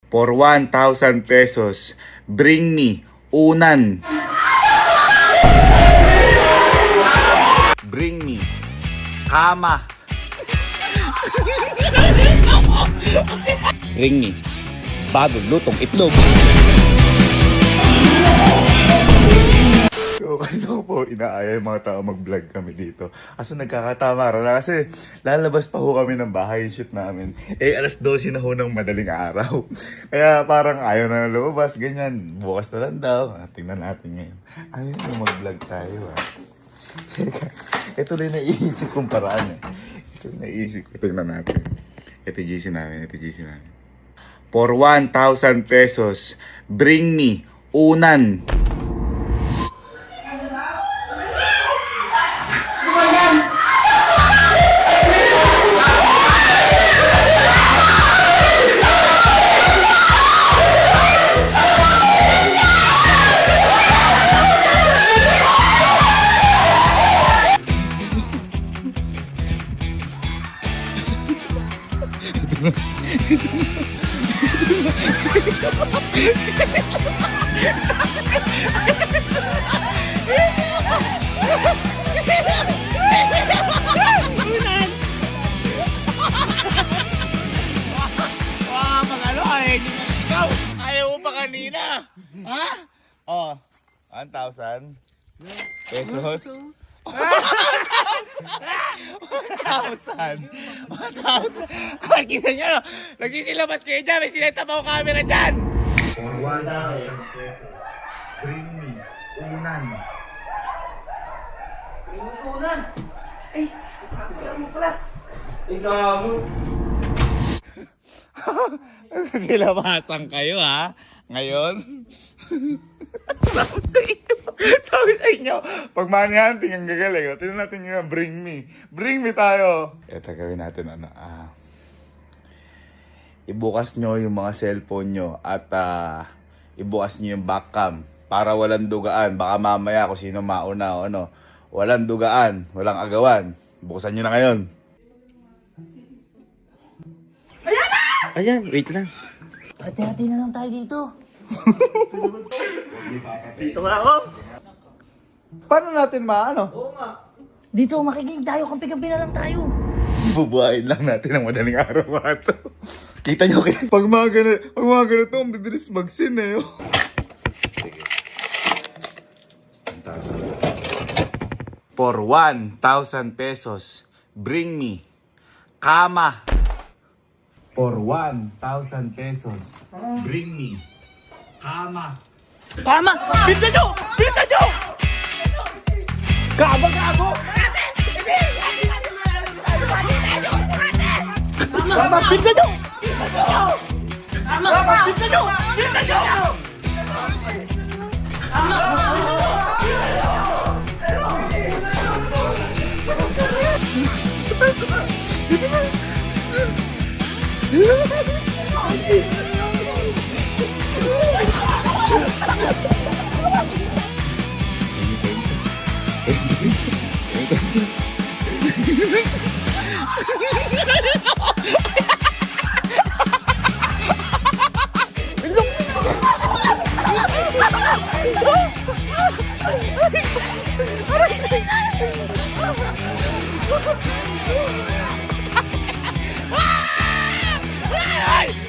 For 1,000 pesos, bring me unan. Bring me kama. Bring me bagong lutong itlog. So, kanina po inaaya yung mga tao mag-vlog kami dito. Kaso nagkakatama na kasi lalabas pa ho kami ng bahay yung shoot namin. Eh, alas 12 na ho ng madaling araw. Kaya parang ayaw na lumabas, ganyan. Bukas na lang daw. Tingnan natin ngayon. Ayaw na mag-vlog tayo Teka, ito rin naiisip kong paraan Ito rin naiisip ko. Tingnan natin. Ito GC namin. For 1,000 pesos, bring me unan. Ayaw mo pa kanina. Ha? Oh, 1,000 pesos. 1,000. Kita nyo, nagsisilabas kayo dyan. May sinetapaw camera dyan. 1,000 pesos. Bring me unan. Unan! Ay! Ikaw mo pala! Ikaw mo! Silabasan kayo ngayon. Sabi sa inyo, pag money hunting ang gagaling, tignan natin yung bring me. Bring me tayo. Ito gawin natin ibukas nyo yung mga cellphone nyo at ibukas nyo yung backcam para walang dugaan. Baka mamaya kung sino mauna o ano. Walang dugaan, walang agawan. Buksan nyo na ngayon. Ayan, wait lang. Hati-hati na lang tayo dito. Dito na ako. Paano natin Oo nga. Dito makikinig tayo, kampi-kampi na lang tayo. Bubuhayin lang natin ang madaling araw ito. Kita nyo kayo. Pag mga ganito, ang bibilis mag-sin Sige. 1,000. For 1,000 pesos, bring me kama. For 1,000 pesos, bring me kama. Tama! Pinsa nyo! Pinsa nyo! Gago! Tama! Pinsa nyo! Tama! Pinsa nyo!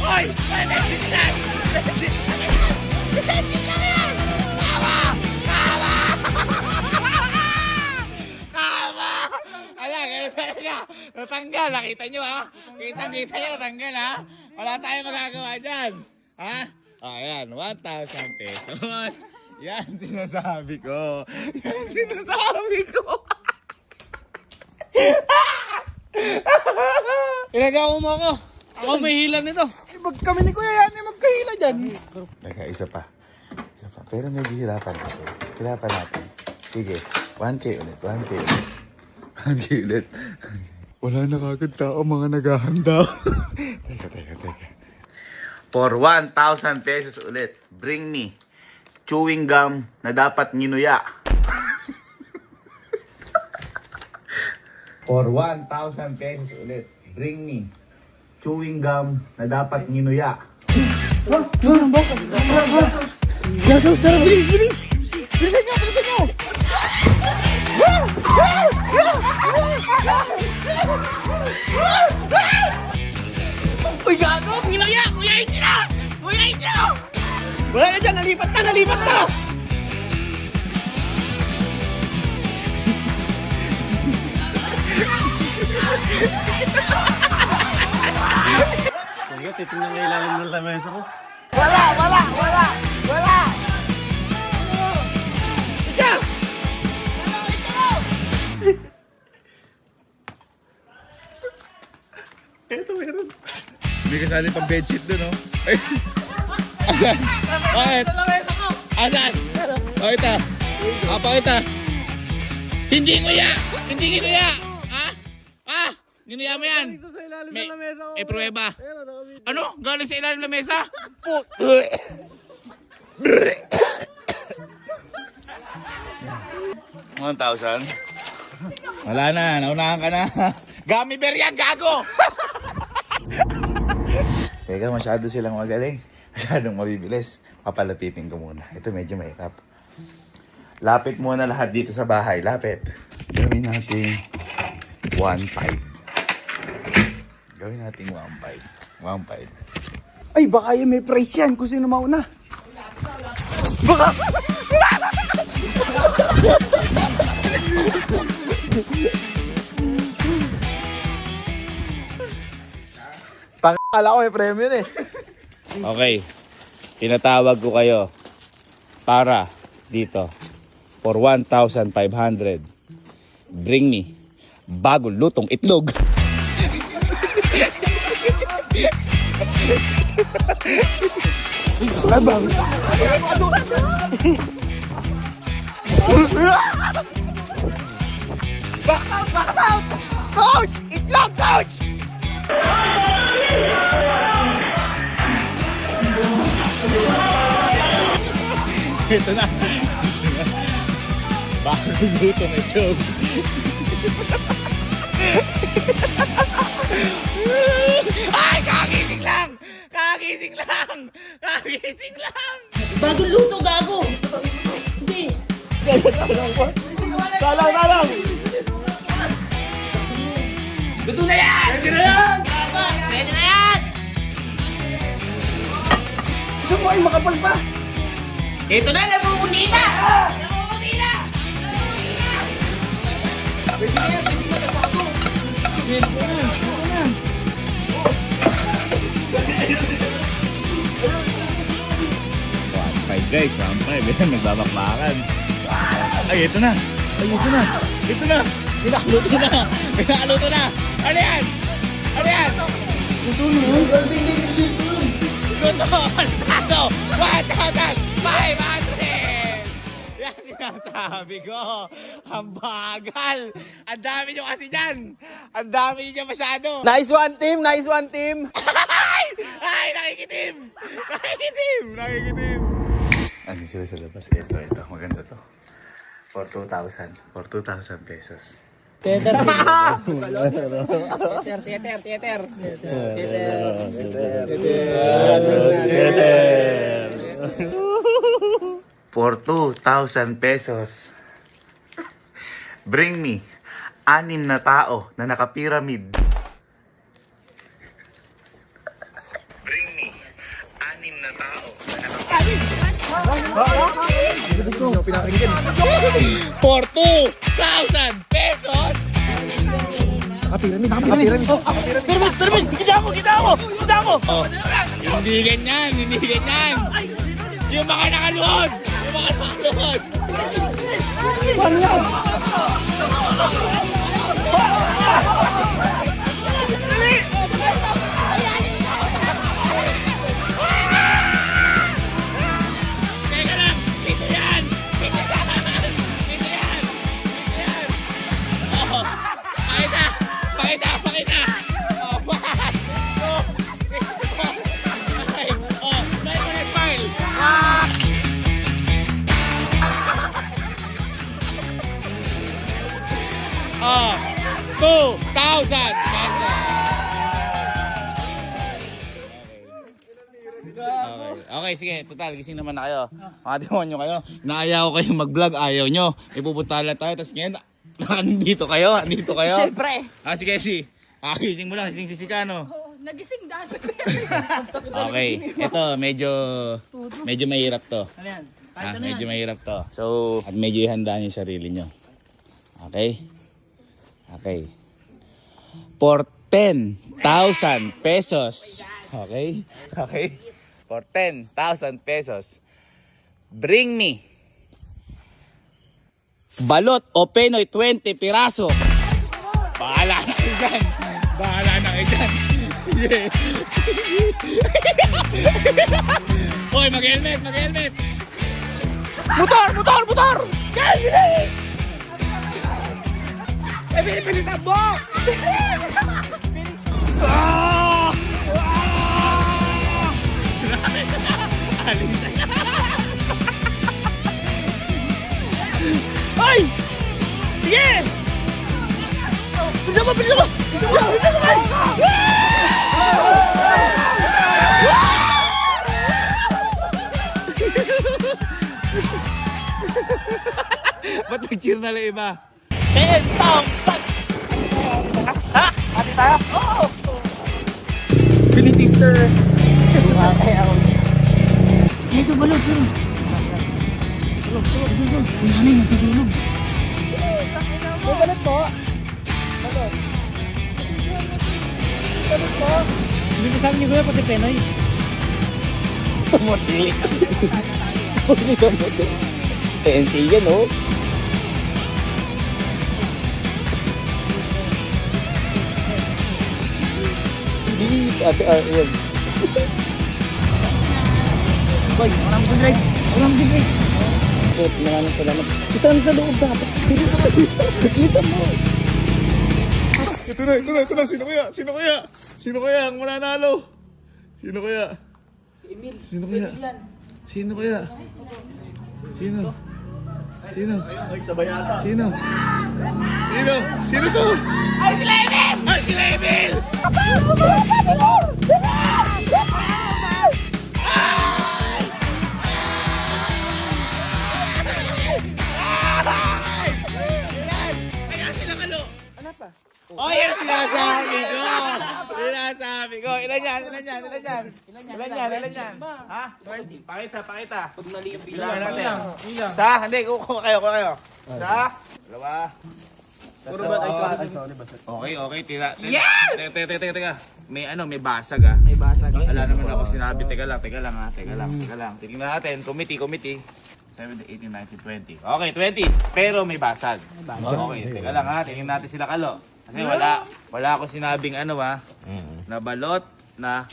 Hoy! Message lang! Message lang yan! Kama! Ala, ganun talaga. Natanggal, nakita nyo Kitang-kita nyo, natanggal Wala tayong magagawa dyan. Ayan, 1,000 pesos. Yan sinasabi ko. Pinagawa mo ako. Ako may hila nito. Pag kami ni Kuya yan, magkahila dyan. Teka, isa pa. Pero naghihirapan kasi. Hirapan natin. Sige, 1K ulit. 1K ulit. Wala na kagad tao, mga naghahanda. Teka. For 1,000 pesos ulit, bring me chewing gum na dapat nginuya. For 1,000 pesos ulit, bring me chewing gum na dapat nginuya. Yasaw, sarap. Bilis, bilis. Bilisan nyo, bilisan nyo. Uy, gago. Kuya, kuyain nyo na. Kuyain nyo. Wala na dyan, nalipat na, nalipat na. Titingnan nga ilalim ng lamesa ko. Wala! Ikaw! Eto, meron. Hindi kasali pang bedsheet dun, oh. Ay. Asan? Bakit? Asan? O, ito. Pakita. Hindi nguya! Hindi ginuya! Ha? Ha? Ginuya mo yan? May pruweba. Ano? Galing sa ilalim ng mesa? Put! 1,000. Wala na, naunahan ka na. Gummy bear yan, gago! Teka, masyado silang magaling. Masyadong mabibilis. Papalapitin ko muna. Ito medyo mahirap. Lapit muna lahat dito sa bahay. Lapit. Gawin natin 1.5. Gawin natin 1.5. 1.5. Ay, baka yung may price yan kung sino mauna. Kala ko may premium eh. Okay. Tinatawag ko kayo para dito for 1,500. Bring me bagong lutong itlog. Back out! Coach! Itlog, coach! Ito na. Bagong lutong itlog. Ay, kagising lang! Kagising lang! Kagising lang! Bagong luto, gago. Hindi. Salang! Luto na yan! Pwede na yan! Pwede na yan! Gusto mo ay makapal pa. Ito na, namumuti na! Namumuti na! Pwede na yan, pwede na kasako. Pwede na, pwede na. Guys, 1.5. Yan, nagbabakbakan. Ay, ito na. Ay, ito na. Ito na. Pinakaluto na! Pinakaluto na! Ano yan? Ano yan? Ito na, hindi. Luto! Palitado! 1,500! Yan sinasabi ko! Ang bagal! Ang dami nyo kasi dyan! Ang dami nyo masyado! Nice one, team. Nice one, team. Ay! Ay! Nakikitim! Nakikitim! Nakikitim! Ano sila sa labas? Ito. Maganda to. For 2,000. For 2,000 pesos. Theater. For 2,000 pesos. Bring me 6 na tao na naka-pyramid. Bring me 6 na tao na naka-pyramid. For 2,000 pesos! Pyramid. Kita mo. Oh, hindi ganyan! Yung mga nakaluhod! Teka lang! Ito yan! Oh, pakita! Oh, 1, 2, 3, 4, 5. Oh, smile! Oh, 2,000 pesos. Okay. Okay, sige. Total, gising naman na kayo. Mga demonyo kayo. Naaya ko kayo mag-vlog, ayaw nyo. Ipupunta lang tayo, tapos ngayon, andito kayo. Siyempre. Sige, si. Gising mo lang, gising si Sikano. Nagising dahil. Okay, ito medyo mahirap to. Ano yan? Medyo mahirap to. So, at medyo ihanda niyo yung sarili nyo. Okay? Okay. For 10,000 pesos. Okay? Okay? For 10,000 pesos. Bring me balot o penoy 20 piraso. Bahala na kayo dyan. Bahala na kayo dyan. Yeah. Hoy, mag-helmet, mag-helmet. Motor! Yan! Eh, pinipilitan mo! Ay! Sige! Bilisan mo! Ba't nag-cheer na lang iba? 10,000! Ha? Hati tayo? Oo! Bini sister! Dito balot yun! Tulog! Yung nanay natutulog! May balot po! Balot! Balot po! Hindi ko sabi niyo ba pati penoy? Tumutili. TNT yan, oh. Beep! Yan. Boy, wala mo drive! Wala mo drive! Maraming salamat. Isang sa loob dapat! Dito mo! Ito na. Sino kaya ang mananalo? Sino kaya? Si Emil! Sino kaya? Yan! Sino kaya? Sino? Sino to? Ay, sila Emil! Ay, sila Emil! Oh, yan ang sinasabi ko! Ilan yan? Ha? Pakita. Pag mali yung Bilangan natin. Isa, hindi, kuha kayo. Isa, dalawa. Puro ba tayo? Okay, tira. Yes! Teka. May basag ah. May basag. Wala naman ako sinabi. Teka lang. Tingnan natin, committee. 70, 18, 19, 20. Okay, 20. Pero may basag. Okay, teka lang ha. Tingnan natin sila kalo. Kasi wala ako sinabing ano ha. Na balot na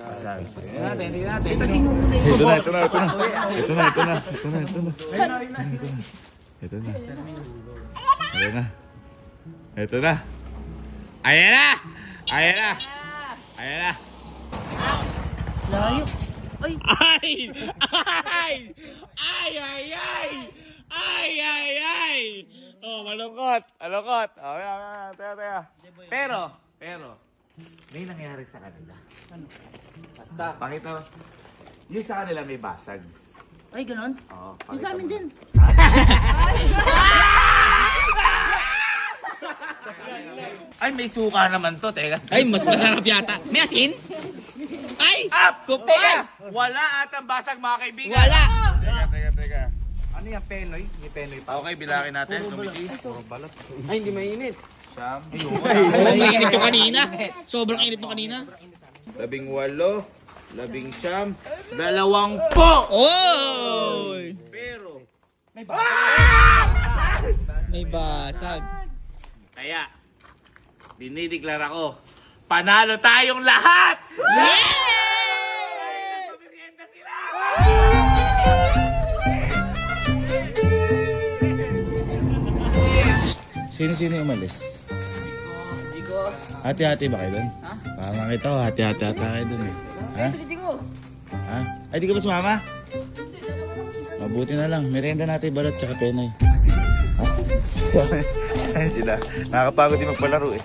basag. Tingnan natin. Ito na. Ayan na. Layo! Ay! Oh, malungkot. Oh, teka. Pero, may nangyari sa kanila. Ano? Pakita mo. Yung sa kanila may basag. Ay, ganon? Oo, Yung sa amin din. Ay, may suka naman to, teka. Ay, mas masarap yata. May asin? Ay! Teka! Wala atang basag mga kaibigan. Wala! Teka. Ano yung penoy? May penoy pa. Okay, bilangin natin. Committee. Ay, hindi mainit. Siyam. Oh, mainit yung kanina. Sobrang init yung kanina. 18, 19, 20. Oy! Pero, May basag. kaya, dinideklara ko, panalo tayong lahat! Pamirienda sila! Sino yung umalis? Hati-hati ba kayo doon? Ha? Baka makita ko, hati-hati kayo doon eh. Ha? Ha? Ay, di ka ba sumama? Mabuti na lang. Merienda natin balot tsaka penoy. Ha? Ayun sila. Nakakapagod din magpalaro eh.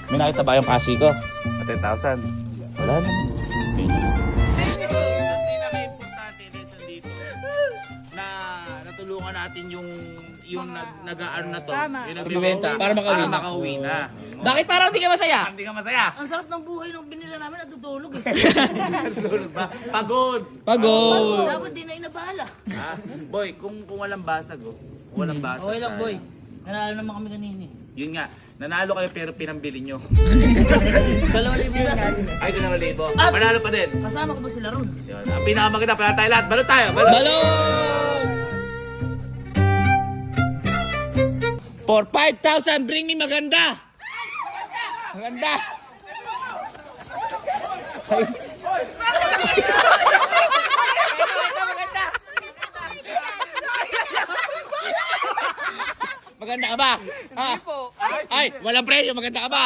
May nakita ba yung pasi ko? 10,000. Wala naman. natin yung nag-aano na to. Tama. Yung Nagbibenta, para makauwi na. makauwi na. Bakit parang hindi ka masaya? Hindi ka masaya. Ang sarap ng buhay nung binila namin, natutulog eh. Tulog ba? Pagod. Pagod. Dapat di na inabahala. Ha? Boy, kung walang basag oh. Walang basag. Okay lang, sana. boy. Nanalo naman kami kanina eh. Yun nga, nanalo kayo pero pinambili nyo. 2,000 yan. Ay, 2,000. At- Panalo pa din. Kasama ko ba sila ron? Yun. Ang pinakamaganda, panalo tayo lahat. Balot tayo, balot. Balon! For 5,000, bring me maganda! Maganda! Maganda ka ba? Ay, walang premyo, maganda ka ba?